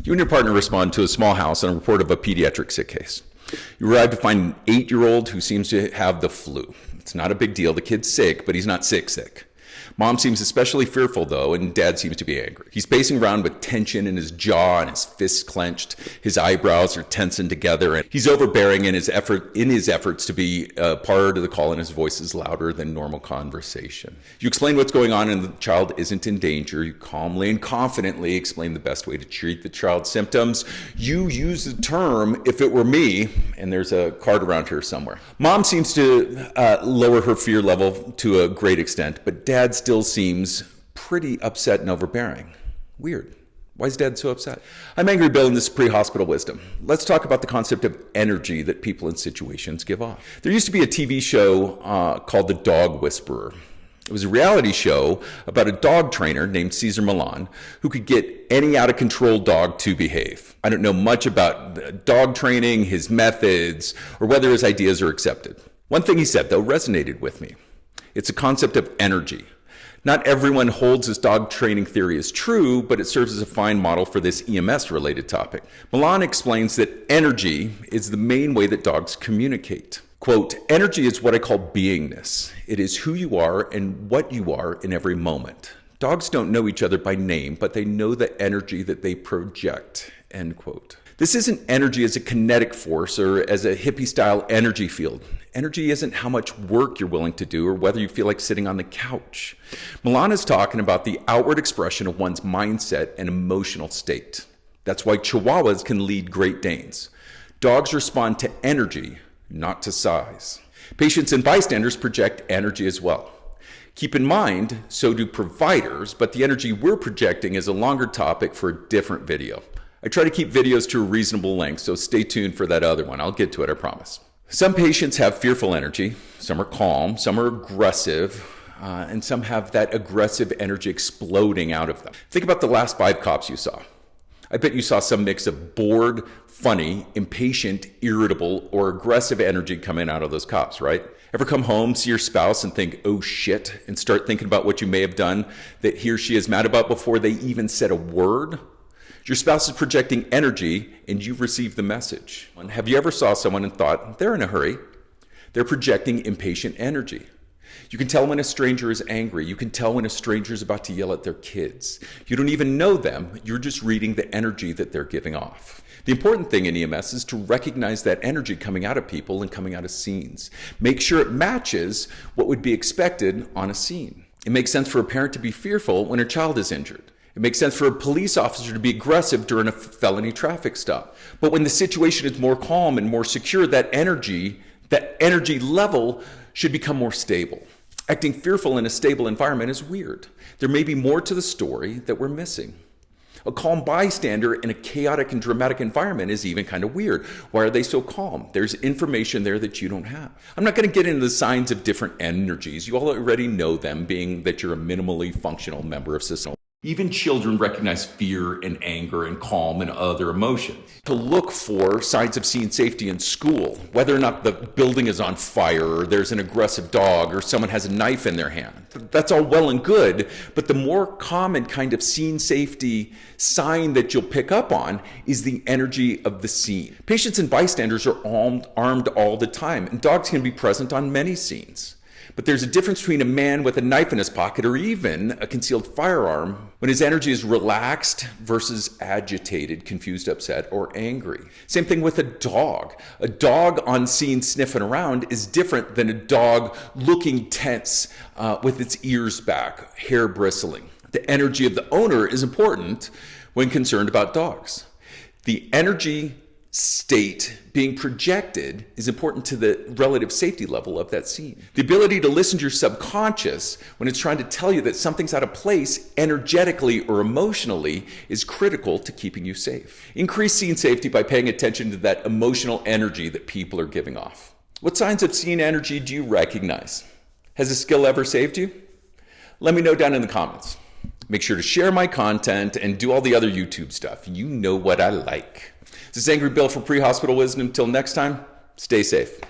You and your partner respond to a small house on a report of a pediatric sick case. You arrive to find an 8-year-old who seems to have the flu. It's not a big deal. The kid's sick, but he's not sick. Mom seems especially fearful, though, and Dad seems to be angry. He's pacing around with tension in his jaw and his fists clenched. His eyebrows are tensing together, and he's overbearing in his efforts to be part of the call, and his voice is louder than normal conversation. You explain what's going on, and the child isn't in danger. You calmly and confidently explain the best way to treat the child's symptoms. You use the term, "if it were me," and there's a card around here somewhere. Mom seems to lower her fear level to a great extent, but Dad still seems pretty upset and overbearing. Weird. Why is Dad so upset? I'm Angry Bill, and this is Prehospital Wisdom. Let's talk about the concept of energy that people in situations give off. There used to be a TV show called The Dog Whisperer. It was a reality show about a dog trainer named Cesar Millan who could get any out-of-control dog to behave. I don't know much about dog training, his methods, or whether his ideas are accepted. One thing he said, though, resonated with me. It's a concept of energy. Not everyone holds this dog training theory as true, but it serves as a fine model for this EMS-related topic. Millan explains that energy is the main way that dogs communicate. Quote, "Energy is what I call beingness. It is who you are and what you are in every moment. Dogs don't know each other by name, but they know the energy that they project," end quote. This isn't energy as a kinetic force or as a hippie-style energy field. Energy isn't how much work you're willing to do or whether you feel like sitting on the couch. Millan is talking about the outward expression of one's mindset and emotional state. That's why Chihuahuas can lead Great Danes. Dogs respond to energy, not to size. Patients and bystanders project energy as well. Keep in mind, so do providers, but the energy we're projecting is a longer topic for a different video. I try to keep videos to a reasonable length, so stay tuned for that other one. I'll get to it, I promise. Some patients have fearful energy, some are calm, some are aggressive, and some have that aggressive energy exploding out of them. Think about the last 5 cops you saw. I bet you saw some mix of bored, funny, impatient, irritable, or aggressive energy coming out of those cops, right? Ever come home, see your spouse, and think, "oh shit," and start thinking about what you may have done that he or she is mad about before they even said a word? Your spouse is projecting energy, and you've received the message. Have you ever saw someone and thought, they're in a hurry? They're projecting impatient energy. You can tell when a stranger is angry. You can tell when a stranger is about to yell at their kids. You don't even know them. You're just reading the energy that they're giving off. The important thing in EMS is to recognize that energy coming out of people and coming out of scenes. Make sure it matches what would be expected on a scene. It makes sense for a parent to be fearful when a child is injured. It makes sense for a police officer to be aggressive during a felony traffic stop. But when the situation is more calm and more secure, that energy level should become more stable. Acting fearful in a stable environment is weird. There may be more to the story that we're missing. A calm bystander in a chaotic and dramatic environment is even kind of weird. Why are they so calm? There's information there that you don't have. I'm not going to get into the signs of different energies. You all already know them, being that you're a minimally functional member of society. Even children recognize fear and anger and calm and other emotions. To look for signs of scene safety in school, whether or not the building is on fire or there's an aggressive dog or someone has a knife in their hand. That's all well and good, but the more common kind of scene safety sign that you'll pick up on is the energy of the scene. Patients and bystanders are armed all the time, and dogs can be present on many scenes. But there's a difference between a man with a knife in his pocket or even a concealed firearm when his energy is relaxed versus agitated, confused, upset, or angry. Same thing with a dog. A dog on scene sniffing around is different than a dog looking tense with its ears back, hair bristling. The energy of the owner is important when concerned about dogs. The energy state being projected is important to the relative safety level of that scene. The ability to listen to your subconscious when it's trying to tell you that something's out of place energetically or emotionally is critical to keeping you safe. Increase scene safety by paying attention to that emotional energy that people are giving off. What signs of scene energy do you recognize? Has a skill ever saved you? Let me know down in the comments. Make sure to share my content and do all the other YouTube stuff. You know what I like. This is Angry Bill for Pre-Hospital Wisdom. Until next time, stay safe.